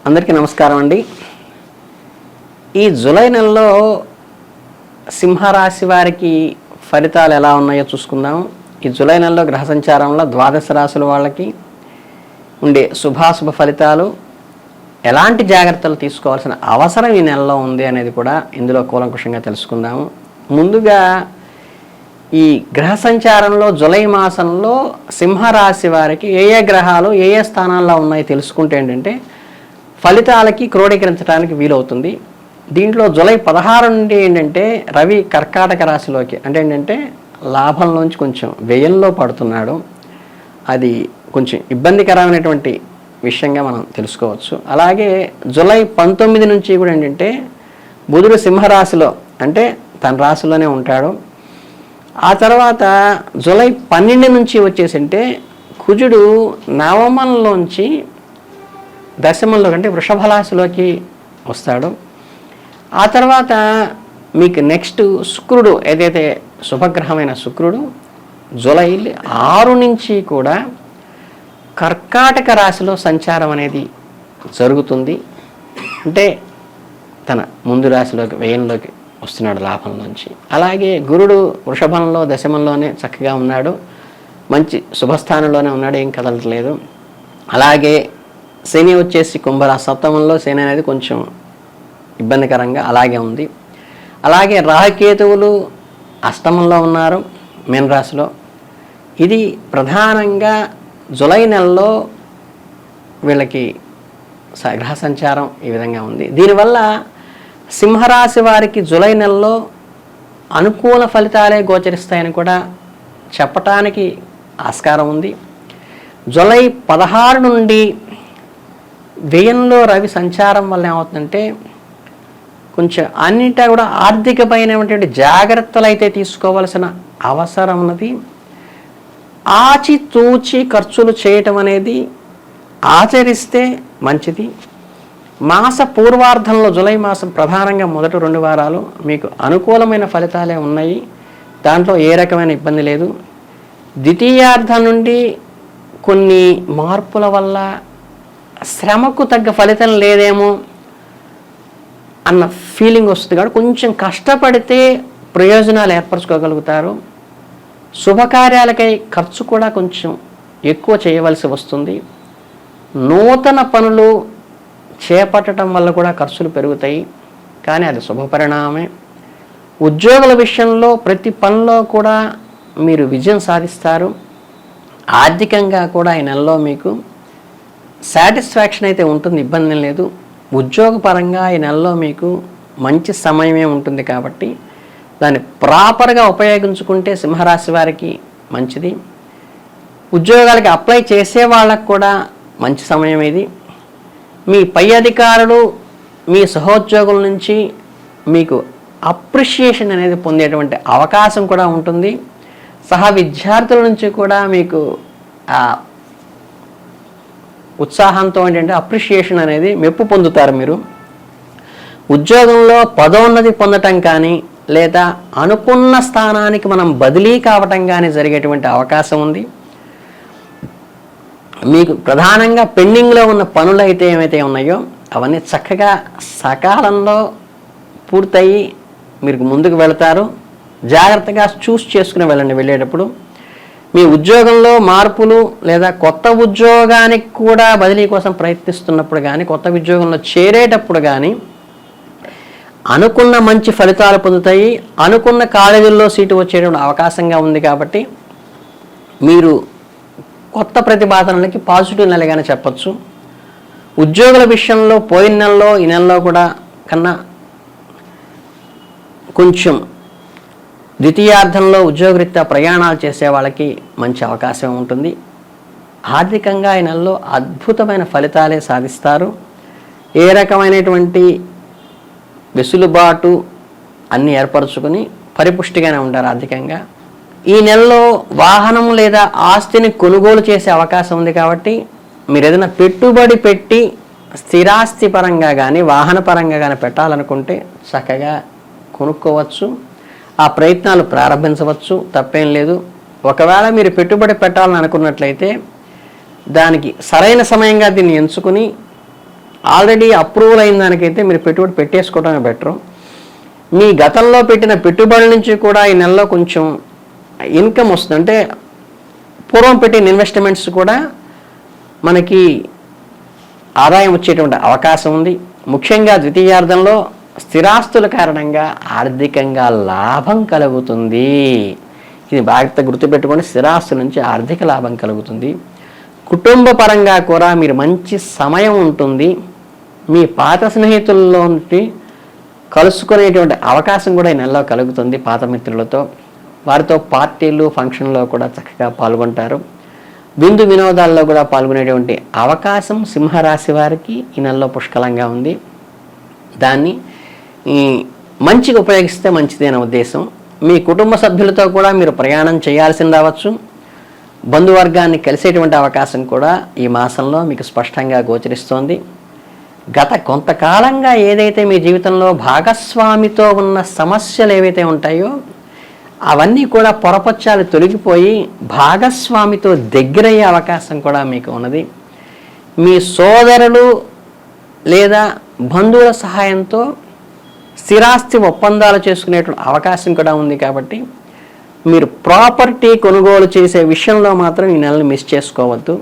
అందరికీ నమస్కారం అండి. ఈ జూలై నెలలో సింహరాశి వారికి ఫలితాలు ఎలా ఉన్నాయో చూసుకుందాం. ఈ జూలై నెలలో గ్రహ సంచారంలో ద్వాదశ రాశుల వాళ్ళకి ఉండే శుభాశుభ ఫలితాలు, ఎలాంటి జాగ్రత్తలు తీసుకోవాల్సిన అవసరం ఈ నెలలో ఉంది అనేది కూడా ఇందులో కూలంకుషంగా తెలుసుకుందాము. ముందుగా ఈ గ్రహ సంచారంలో జూలై మాసంలో సింహరాశి వారికి ఏ ఏ గ్రహాలు ఏ ఏ స్థానాల్లో ఉన్నాయో తెలుసుకుంటే ఏంటంటే ఫలితాలకి క్రోడీకరించడానికి వీలవుతుంది. దీంట్లో జూలై 16 నుండి ఏంటంటే రవి కర్కాటక రాశిలోకి అంటే ఏంటంటే లాభంలోంచి కొంచెం వ్యయంలో పడుతున్నాడు. అది కొంచెం ఇబ్బందికరమైనటువంటి విషయంగా మనం తెలుసుకోవచ్చు. అలాగే జూలై 19 నుంచి కూడా ఏంటంటే బుధుడు సింహరాశిలో అంటే తన రాశిలోనే ఉంటాడు. ఆ తర్వాత జూలై 12 నుంచి వచ్చేసింటే కుజుడు నవమంలోంచి దశమంలో అంటే వృషభ రాశిలోకి వస్తాడు. ఆ తర్వాత మీకు నెక్స్ట్ శుక్రుడు ఏదైతే శుభగ్రహమైన శుక్రుడు జూలై 6 నుంచి కూడా కర్కాటక రాశిలో సంచారం అనేది జరుగుతుంది. అంటే తన ముందు రాశిలోకి వ్యయంలోకి వస్తున్నాడు లాభంలోంచి. అలాగే గురుడు వృషభంలో దశమంలోనే చక్కగా ఉన్నాడు, మంచి శుభస్థానంలోనే ఉన్నాడు, ఏం కదలట్లేదు. అలాగే శని వచ్చేసి సప్తమంలో శని అనేది కొంచెం ఇబ్బందికరంగా అలాగే ఉంది. అలాగే రాహుకేతువులు అష్టమంలో ఉన్నారు మీనరాశిలో. ఇది ప్రధానంగా జూలై నెలలో వీళ్ళకి గ్రహ సంచారం ఈ విధంగా ఉంది. దీనివల్ల సింహరాశి వారికి జూలై నెలలో అనుకూల ఫలితాలే గోచరిస్తాయని కూడా చెప్పటానికి ఆస్కారం ఉంది. జూలై 16 నుండి వ్యయంలో రవి సంచారం వల్ల ఏమవుతుందంటే కొంచెం అన్నింటా కూడా ఆర్థికమైనటువంటి జాగ్రత్తలు అయితే తీసుకోవాల్సిన అవసరం ఉన్నది. ఆచితూచి ఖర్చులు చేయటం అనేది ఆచరిస్తే మంచిది. మాస పూర్వార్ధంలో జూలై మాసం ప్రధానంగా మొదటి 2 వారాలు మీకు అనుకూలమైన ఫలితాలే ఉన్నాయి, దాంట్లో ఏ రకమైన ఇబ్బంది లేదు. ద్వితీయార్థం నుండి కొన్ని మార్పుల వల్ల శ్రమకు తగ్గ ఫలితం లేదేమో అన్న ఫీలింగ్ వస్తుంది. కాబట్టి కొంచెం కష్టపడితే ప్రయోజనాలు ఏర్పరచుకోగలుగుతారు. శుభకార్యాలకై ఖర్చు కూడా కొంచెం ఎక్కువ చేయవలసి వస్తుంది. నూతన పనులు చేపట్టడం వల్ల కూడా ఖర్చులు పెరుగుతాయి, కానీ అది శుభపరిణామమే. ఉద్యోగుల విషయంలో ప్రతి పనిలో కూడా మీరు విజయం సాధిస్తారు. ఆర్థికంగా కూడా ఈ నెలలో మీకు సాటిస్ఫాక్షన్ అయితే ఉంటుంది, ఇబ్బంది లేదు. ఉద్యోగపరంగా ఈ నెలలో మీకు మంచి సమయమే ఉంటుంది కాబట్టి దాన్ని ప్రాపర్గా ఉపయోగించుకుంటే సింహరాశి వారికి మంచిది. ఉద్యోగాలకి అప్లై చేసే వాళ్ళకు కూడా మంచి సమయం ఇది. మీ పై అధికారులు మీ సహోద్యోగుల నుంచి మీకు అప్రిషియేషన్ అనేది పొందేటువంటి అవకాశం కూడా ఉంటుంది. సహా విద్యార్థుల నుంచి కూడా మీకు ఉత్సాహంతో ఏంటంటే అప్రిషియేషన్ అనేది మెప్పు పొందుతారు. మీరు ఉద్యోగంలో పదోన్నతి పొందటం కానీ లేదా అనుకున్న స్థానానికి మనం బదిలీ కావటం కానీ జరిగేటువంటి అవకాశం ఉంది. మీకు ప్రధానంగా పెండింగ్లో ఉన్న పనులు అయితే ఏమైతే ఉన్నాయో అవన్నీ చక్కగా సకాలంలో పూర్తయి మీరు ముందుకు వెళతారు. జాగ్రత్తగా చూస్ చేసుకుని వెళ్ళండి. వెళ్ళేటప్పుడు మీ ఉద్యోగంలో మార్పులు లేదా కొత్త ఉద్యోగానికి కూడా బదిలీ కోసం ప్రయత్నిస్తున్నప్పుడు కానీ కొత్త ఉద్యోగంలో చేరేటప్పుడు కానీ అనుకున్న మంచి ఫలితాలు పొందుతాయి. అనుకున్న కాలేజీల్లో సీటు వచ్చేటువంటి అవకాశంగా ఉంది. కాబట్టి మీరు కొత్త ప్రతిపాదనలకి పాజిటివ్ నెలగానే చెప్పచ్చు. ఉద్యోగుల విషయంలో పోయిన నెలలో ఈ నెలలో కూడా కన్నా కొంచెం ద్వితీయార్థంలో ఉద్యోగరీత్యా ప్రయాణాలు చేసే వాళ్ళకి మంచి అవకాశం ఉంటుంది. ఆర్థికంగా ఈ నెలలో అద్భుతమైన ఫలితాలే సాధిస్తారు. ఏ రకమైనటువంటి వెసులుబాటు అన్నీ ఏర్పరచుకొని పరిపుష్టిగానే ఉంటారు ఆర్థికంగా. ఈ నెలలో వాహనం లేదా ఆస్తిని కొనుగోలు చేసే అవకాశం ఉంది. కాబట్టి మీరు ఏదైనా పెట్టుబడి పెట్టి స్థిరాస్తి పరంగా కానీ వాహన పరంగా కానీ పెట్టాలనుకుంటే చక్కగా కొనుక్కోవచ్చు. ఆ ప్రయత్నాలు ప్రారంభించవచ్చు, తప్పేం లేదు. ఒకవేళ మీరు పెట్టుబడి పెట్టాలని అనుకున్నట్లయితే దానికి సరైన సమయంగా దీన్ని ఎంచుకుని ఆల్రెడీ అప్రూవల్ అయిన దానికైతే మీరు పెట్టుబడి పెట్టేసుకోవడమే బెటరు. మీ గతంలో పెట్టిన పెట్టుబడుల నుంచి కూడా ఈ నెలలో కొంచెం ఇన్కమ్ వస్తుంది. అంటే పూర్వం పెట్టిన ఇన్వెస్ట్మెంట్స్ కూడా మనకి ఆదాయం వచ్చేటువంటి అవకాశం ఉంది. ముఖ్యంగా ద్వితీయార్థంలో స్థిరాస్తుల కారణంగా ఆర్థికంగా లాభం కలుగుతుంది. ఇది బాగా గుర్తుపెట్టుకొని, స్థిరాస్తుల నుంచి ఆర్థిక లాభం కలుగుతుంది. కుటుంబ పరంగా కూడా మీరు మంచి సమయం ఉంటుంది. మీ పాత స్నేహితుల్లో నుండి కలుసుకునేటువంటి అవకాశం కూడా ఈ నెలలో కలుగుతుంది. పాత మిత్రులతో, వారితో పార్టీలు ఫంక్షన్లో కూడా చక్కగా పాల్గొంటారు. విందు వినోదాల్లో కూడా పాల్గొనేటువంటి అవకాశం సింహరాశి వారికి ఈ నెలలో పుష్కలంగా ఉంది. దాన్ని మంచిగా ఉపయోగిస్తే మంచిదే నా ఉద్దేశం. మీ కుటుంబ సభ్యులతో కూడా మీరు ప్రయాణం చేయాల్సింది రావచ్చు. బంధువర్గాన్ని కలిసేటువంటి అవకాశం కూడా ఈ మాసంలో మీకు స్పష్టంగా గోచరిస్తోంది. గత కొంతకాలంగా ఏదైతే మీ జీవితంలో భాగస్వామితో ఉన్న సమస్యలు ఏవైతే ఉంటాయో అవన్నీ కూడా పొరపచ్చాలు తొలగిపోయి భాగస్వామితో దగ్గరయ్యే అవకాశం కూడా మీకు ఉన్నది. మీ సోదరులు లేదా బంధువుల సహాయంతో స్థిరాస్తి ఒప్పందాలు చేసుకునేటువంటి అవకాశం కూడా ఉంది. కాబట్టి మీరు ప్రాపర్టీ కొనుగోలు చేసే విషయంలో మాత్రం ఈ నెలను మిస్ చేసుకోవద్దు.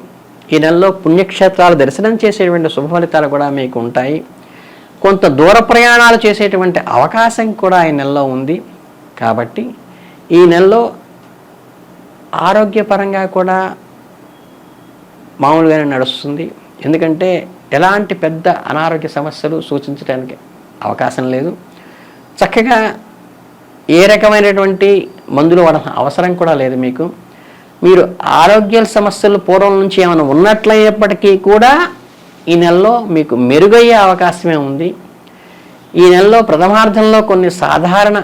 ఈ నెలలో పుణ్యక్షేత్రాలు దర్శనం చేసేటువంటి శుభ ఫలితాలు కూడా మీకు ఉంటాయి. కొంత దూర ప్రయాణాలు చేసేటువంటి అవకాశం కూడా ఈ నెలలో ఉంది. కాబట్టి ఈ నెలలో ఆరోగ్యపరంగా కూడా మామూలుగానే నడుస్తుంది. ఎందుకంటే ఎలాంటి పెద్ద అనారోగ్య సమస్యలు సూచించడానికి అవకాశం లేదు. చక్కగా ఏ రకమైనటువంటి మందులు వాడాల్సిన అవసరం కూడా లేదు మీకు. మీరు ఆరోగ్య సమస్యలు పూర్వం నుంచి ఏమైనా ఉన్నట్లయినప్పటికీ కూడా ఈ నెలలో మీకు మెరుగయ్యే అవకాశమే ఉంది. ఈ నెలలో ప్రథమార్థంలో కొన్ని సాధారణ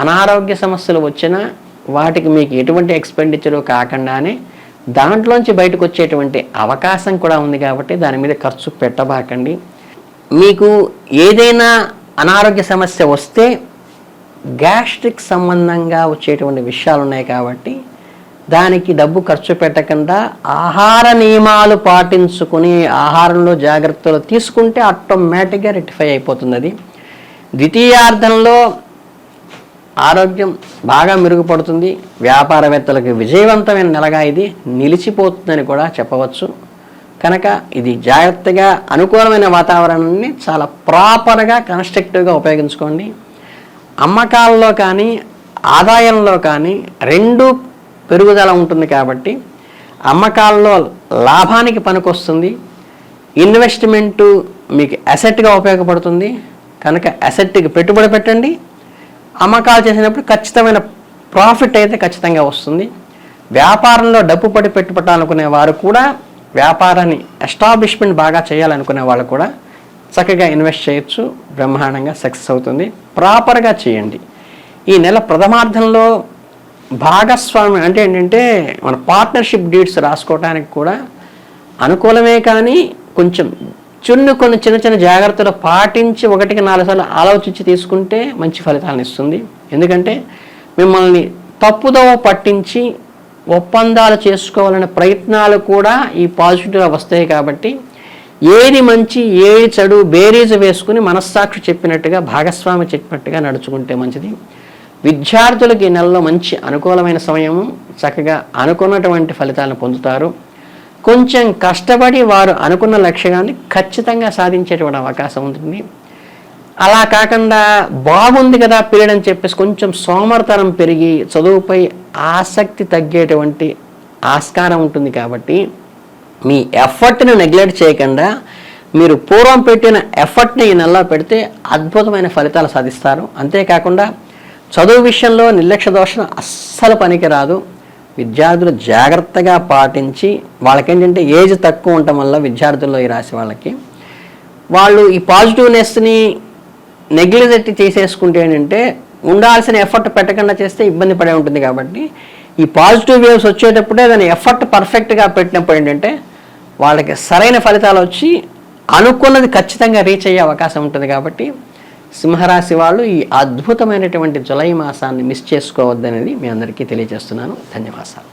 అనారోగ్య సమస్యలు వచ్చినా వాటికి మీకు ఎటువంటి ఎక్స్పెండిచరు కాకుండానే దాంట్లోంచి బయటకు వచ్చేటువంటి అవకాశం కూడా ఉంది. కాబట్టి దాని మీద ఖర్చు పెట్టబాకండి. మీకు ఏదైనా అనారోగ్య సమస్య వస్తే గ్యాస్ట్రిక్ సంబంధంగా వచ్చేటువంటి విషయాలు ఉన్నాయి. కాబట్టి దానికి డబ్బు ఖర్చు పెట్టకుండా ఆహార నియమాలు పాటించుకుని ఆహారంలో జాగ్రత్తలు తీసుకుంటే ఆటోమేటిక్గా రెక్టిఫై అయిపోతుంది. అది ద్వితీయార్థంలో ఆరోగ్యం బాగా మెరుగుపడుతుంది. వ్యాపారవేత్తలకు విజయవంతమైన నెలగా ఇది నిలిచిపోతుందని కూడా చెప్పవచ్చు. కనుక ఇది జాగ్రత్తగా అనుకూలమైన వాతావరణాన్ని చాలా ప్రాపర్గా కన్స్ట్రక్టివ్గా ఉపయోగించుకోండి. అమ్మకాల్లో కానీ ఆదాయంలో కానీ రెండు పెరుగుదల ఉంటుంది. కాబట్టి అమ్మకాల్లో లాభానికి పనికొస్తుంది. ఇన్వెస్ట్మెంటు మీకు అసెట్గా ఉపయోగపడుతుంది. కనుక అసెట్కి పెట్టుబడి పెట్టండి. అమ్మకాలు చేసినప్పుడు ఖచ్చితమైన ప్రాఫిట్ అయితే ఖచ్చితంగా వస్తుంది. వ్యాపారంలో డబ్బు పడి పెట్టుబట్టాలనుకునే వారు కూడా, వ్యాపారాన్ని ఎస్టాబ్లిష్మెంట్ బాగా చేయాలనుకునే వాళ్ళు కూడా చక్కగా ఇన్వెస్ట్ చేయొచ్చు. బ్రహ్మాండంగా సక్సెస్ అవుతుంది. ప్రాపర్గా చేయండి. ఈ నెల ప్రథమార్థంలో భాగస్వామ్యం అంటే ఏంటంటే మన పార్ట్నర్షిప్ డీడ్స్ రాసుకోవడానికి కూడా అనుకూలమే. కానీ కొంచెం కొన్ని చిన్న చిన్న జాగ్రత్తలు పాటించి 1-4 సార్లు ఆలోచించి తీసుకుంటే మంచి ఫలితాలను ఇస్తుంది. ఎందుకంటే మిమ్మల్ని తప్పుదోవ పట్టించి ఒప్పందాలు చేసుకోవాలనే ప్రయత్నాలు కూడా ఈ పాజిటివ్గా వస్తాయి. కాబట్టి ఏది మంచి ఏది చెడు బేరీజు వేసుకుని మనస్సాక్షి చెప్పినట్టుగా భాగస్వామి చెప్పినట్టుగా నడుచుకుంటే మంచిది. విద్యార్థులకు ఈ నెలలో మంచి అనుకూలమైన సమయము. చక్కగా అనుకున్నటువంటి ఫలితాలను పొందుతారు. కొంచెం కష్టపడి వారు అనుకున్న లక్ష్యాన్ని ఖచ్చితంగా సాధించేటువంటి అవకాశం ఉంటుంది. అలా కాకుండా బాగుంది కదా పీరియడ్ అని చెప్పేసి కొంచెం సోమరితనం పెరిగి చదువుపై ఆసక్తి తగ్గేటువంటి ఆస్కారం ఉంటుంది. కాబట్టి మీ ఎఫర్ట్ని నెగ్లెక్ట్ చేయకుండా మీరు పూర్వం పెట్టిన ఎఫర్ట్ని ఈ నెలలో పెడితే అద్భుతమైన ఫలితాలు సాధిస్తారు. అంతేకాకుండా చదువు విషయంలో నిర్లక్ష్య దోషం అస్సలు పనికిరాదు. విద్యార్థులు జాగ్రత్తగా పాటించి, వాళ్ళకేంటంటే ఏజ్ తక్కువ ఉండటం వల్ల విద్యార్థుల్లో ఈ రాశి వాళ్ళకి వాళ్ళు ఈ పాజిటివ్నెస్ని నెగ్లిజెక్ట్ చేసేసుకుంటే ఏంటంటే ఉండాల్సిన ఎఫర్ట్ పెట్టకుండా చేస్తే ఇబ్బంది పడే ఉంటుంది. కాబట్టి ఈ పాజిటివ్ వేవ్స్ వచ్చేటప్పుడే దాని ఎఫర్ట్ పర్ఫెక్ట్గా పెట్టినప్పుడు ఏంటంటే వాళ్ళకి సరైన ఫలితాలు వచ్చి అనుకున్నది ఖచ్చితంగా రీచ్ అయ్యే అవకాశం ఉంటుంది. కాబట్టి సింహరాశి వాళ్ళు ఈ అద్భుతమైనటువంటి జూలై మాసాన్ని మిస్ చేసుకోవద్దనేది మీ అందరికీ తెలియజేస్తున్నాను. ధన్యవాదాలు.